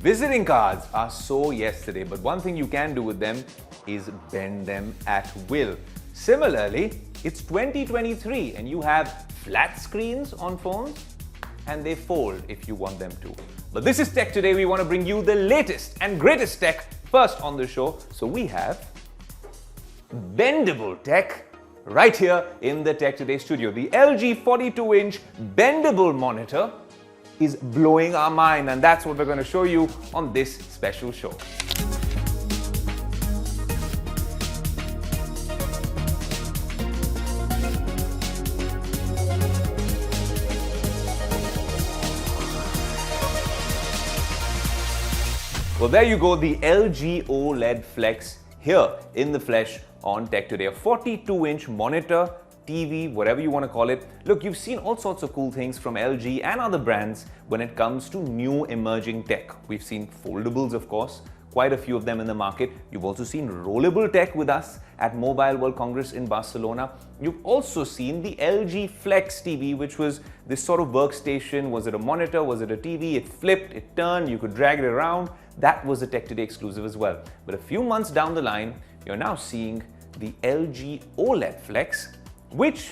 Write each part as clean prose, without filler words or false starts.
Visiting cards are so yesterday, but one thing you can do with them is bend them at will. Similarly, it's 2023 and you have flat screens on phones and they fold if you want them to. But this is Tech Today. We want to bring you the latest and greatest tech first on the show. So we have bendable tech right here in the Tech Today studio. The LG 42-inch bendable monitor is blowing our mind, and that's what we're going to show you on this special show. Well, there you go, the LG OLED Flex here in the flesh on Tech Today. A 42-inch monitor, TV, whatever you want to call it. Look, you've seen all sorts of cool things from LG and other brands when it comes to new emerging tech. We've seen foldables, of course, quite a few of them in the market. You've also seen rollable tech with us at Mobile World Congress in Barcelona. You've also seen the LG Flex TV, which was this sort of workstation. Was it a monitor? Was it a TV? It flipped, it turned, you could drag it around. That was a Tech Today exclusive as well. But a few months down the line, you're now seeing the LG OLED Flex, which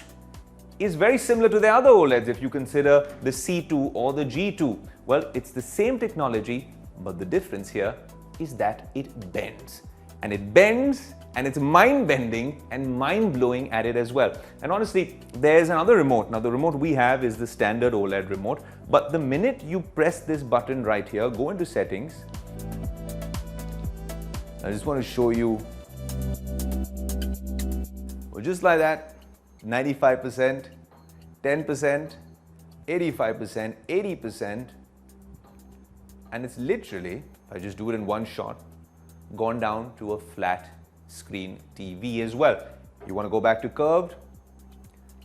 is very similar to the other OLEDs if you consider the C2 or the G2. Well, it's the same technology, but the difference here is that it bends. And it bends, and it's mind-bending and mind-blowing at it as well. And honestly, there's another remote. Now, the remote we have is the standard OLED remote, but the minute you press this button right here, go into settings. I just want to show you, well, just like that, 95%, 10%, 85%, 80%, and it's literally, if I just do it in one shot, gone down to a flat screen TV as well. You want to go back to curved,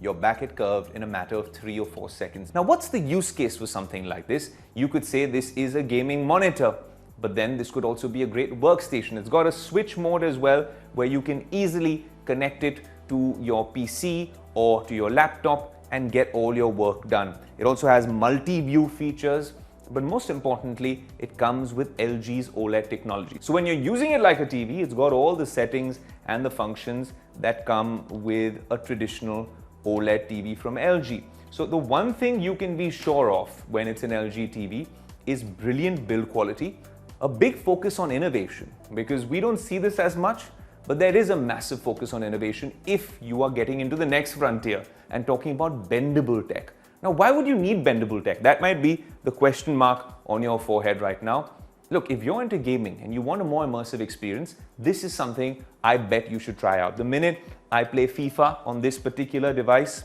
you're back at curved in a matter of 3 or 4 seconds. Now, what's the use case for something like this? You could say this is a gaming monitor, but then this could also be a great workstation. It's got a switch mode as well, where you can easily connect it to your PC or to your laptop and get all your work done. It also has multi-view features, but most importantly, it comes with LG's OLED technology. So when you're using it like a TV, it's got all the settings and the functions that come with a traditional OLED TV from LG. So the one thing you can be sure of when it's an LG TV is brilliant build quality, a big focus on innovation, because we don't see this as much, but there is a massive focus on innovation if you are getting into the next frontier and talking about bendable tech. Now, why would you need bendable tech? That might be the question mark on your forehead right now. Look, if you're into gaming and you want a more immersive experience, this is something I bet you should try out. The minute I play FIFA on this particular device,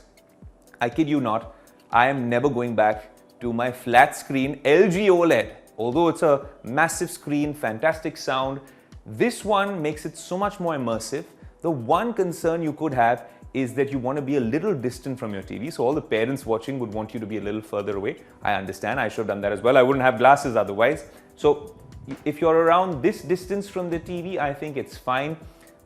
I kid you not, I am never going back to my flat screen LG OLED. Although it's a massive screen, fantastic sound, this one makes it so much more immersive. The one concern you could have is that you want to be a little distant from your TV. So all the parents watching would want you to be a little further away. I understand, I should have done that as well. I wouldn't have glasses otherwise. So if you're around this distance from the TV, I think it's fine.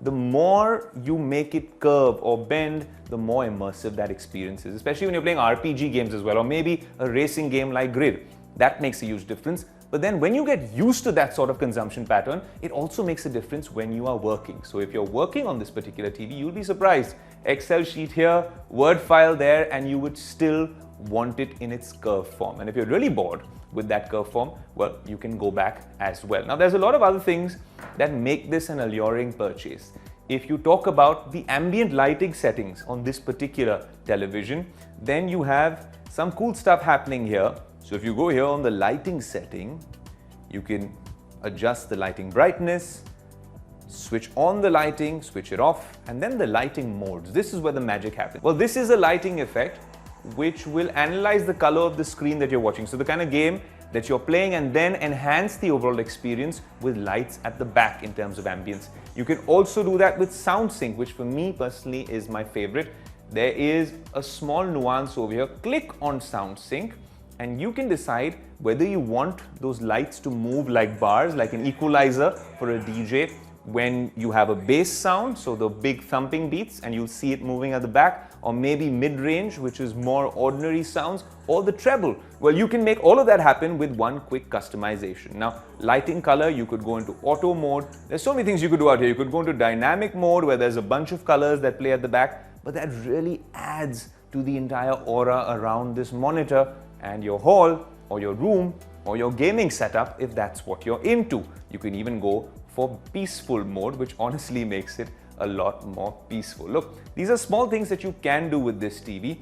The more you make it curve or bend, the more immersive that experience is, especially when you're playing RPG games as well, or maybe a racing game like Grid. That makes a huge difference. But then when you get used to that sort of consumption pattern, it also makes a difference when you are working. So if you're working on this particular TV, you'll be surprised. Excel sheet here, Word file there, and you would still want it in its curved form. And if you're really bored with that curved form, well, you can go back as well. Now, there's a lot of other things that make this an alluring purchase. If you talk about the ambient lighting settings on this particular television, then you have some cool stuff happening here. So if you go here on the lighting setting, you can adjust the lighting brightness, switch on the lighting, switch it off, and then the lighting modes. This is where the magic happens. Well, this is a lighting effect which will analyze the color of the screen that you're watching. So the kind of game that you're playing, and then enhance the overall experience with lights at the back in terms of ambience. You can also do that with sound sync, which for me personally is my favorite. There is a small nuance over here. Click on sound sync, and you can decide whether you want those lights to move like bars, like an equalizer for a DJ, when you have a bass sound, so the big thumping beats, and you'll see it moving at the back, or maybe mid-range, which is more ordinary sounds, or the treble. Well, you can make all of that happen with one quick customization. Now, lighting color, you could go into auto mode. There's so many things you could do out here. You could go into dynamic mode where there's a bunch of colors that play at the back, but that really adds to the entire aura around this monitor and your hall or your room or your gaming setup if that's what you're into. You can even go for peaceful mode, which honestly makes it a lot more peaceful. Look, these are small things that you can do with this TV.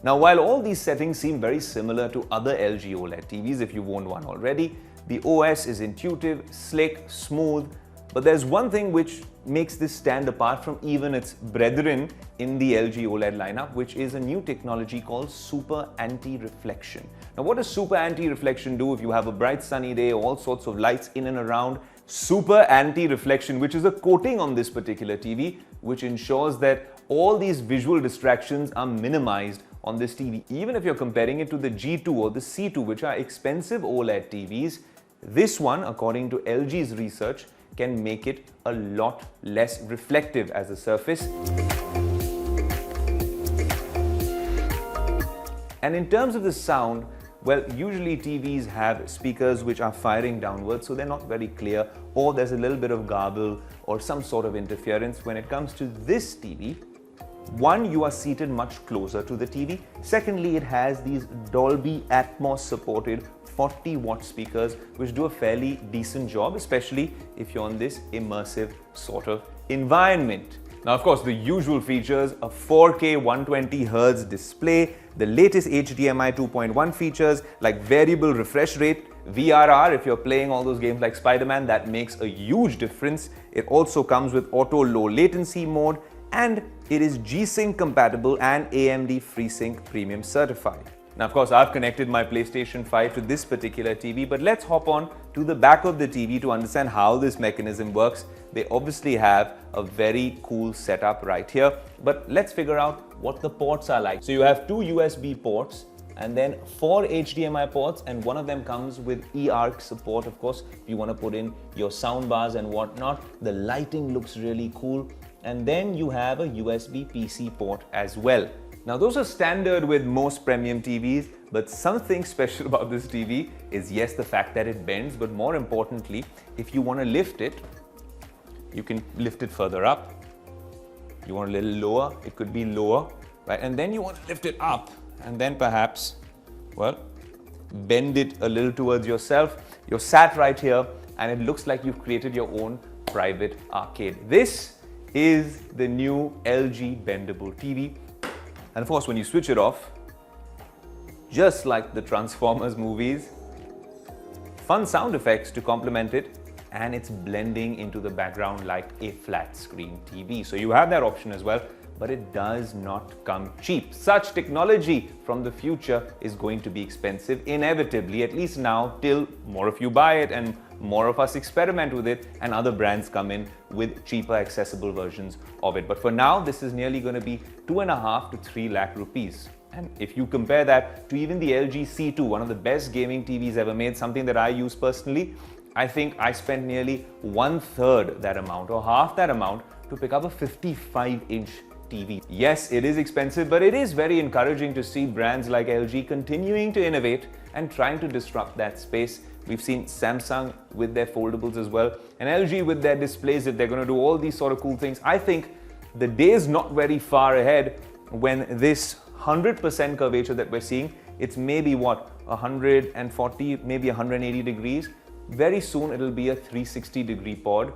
Now, while all these settings seem very similar to other LG OLED TVs if you've owned one already, the OS is intuitive, slick, smooth, but there's one thing which makes this stand apart from even its brethren in the LG OLED lineup, which is a new technology called Super Anti-Reflection. Now, what does Super Anti-Reflection do if you have a bright sunny day, all sorts of lights in and around? Super Anti-Reflection, which is a coating on this particular TV, which ensures that all these visual distractions are minimized on this TV. Even if you're comparing it to the G2 or the C2, which are expensive OLED TVs, this one, according to LG's research, can make it a lot less reflective as a surface. And in terms of the sound, well, usually TVs have speakers which are firing downwards, so they're not very clear, or there's a little bit of garble or some sort of interference. When it comes to this TV, one, you are seated much closer to the TV. Secondly, it has these Dolby Atmos supported 40-watt speakers, which do a fairly decent job, especially if you're on this immersive sort of environment. Now, of course, the usual features, a 4K 120Hz display, the latest HDMI 2.1 features like variable refresh rate, VRR, if you're playing all those games like Spider-Man, that makes a huge difference. It also comes with auto low latency mode, and it is G-Sync compatible and AMD FreeSync Premium certified. Now, of course, I've connected my PlayStation 5 to this particular TV, but let's hop on to the back of the TV to understand how this mechanism works. They obviously have a very cool setup right here, but let's figure out what the ports are like. So you have two USB ports and then 4 HDMI ports, and one of them comes with eARC support, of course, if you want to put in your sound bars and whatnot. The lighting looks really cool. And then you have a USB PC port as well. Now, those are standard with most premium TVs, but something special about this TV is, yes, the fact that it bends, but more importantly, if you want to lift it, you can lift it further up. You want a little lower, it could be lower, right? And then you want to lift it up, and then perhaps, well, bend it a little towards yourself. You're sat right here, and it looks like you've created your own private arcade. This is the new LG bendable TV. And of course, when you switch it off, just like the Transformers movies, fun sound effects to complement it, and it's blending into the background like a flat screen TV. So you have that option as well, but it does not come cheap. Such technology from the future is going to be expensive, inevitably, at least now, till more of you buy it and more of us experiment with it and other brands come in with cheaper accessible versions of it. But for now, this is nearly going to be 2.5 to 3 lakh rupees. And if you compare that to even the LG C2, one of the best gaming TVs ever made, something that I use personally, I think I spent nearly 1/3 that amount or half that amount to pick up a 55-inch TV. Yes, it is expensive, but it is very encouraging to see brands like LG continuing to innovate and trying to disrupt that space. We've seen Samsung with their foldables as well, and LG with their displays, if they're going to do all these sort of cool things. I think the day is not very far ahead when this 100% curvature that we're seeing, it's maybe what, 140, maybe 180 degrees. Very soon it'll be a 360-degree pod,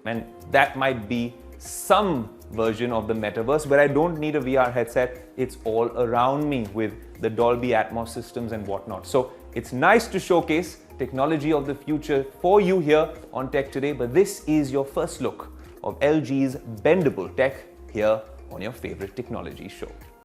and that might be some version of the metaverse where I don't need a VR headset. It's all around me with the Dolby Atmos systems and whatnot. So it's nice to showcase technology of the future for you here on Tech Today, but this is your first look of LG's bendable tech here on your favorite technology show.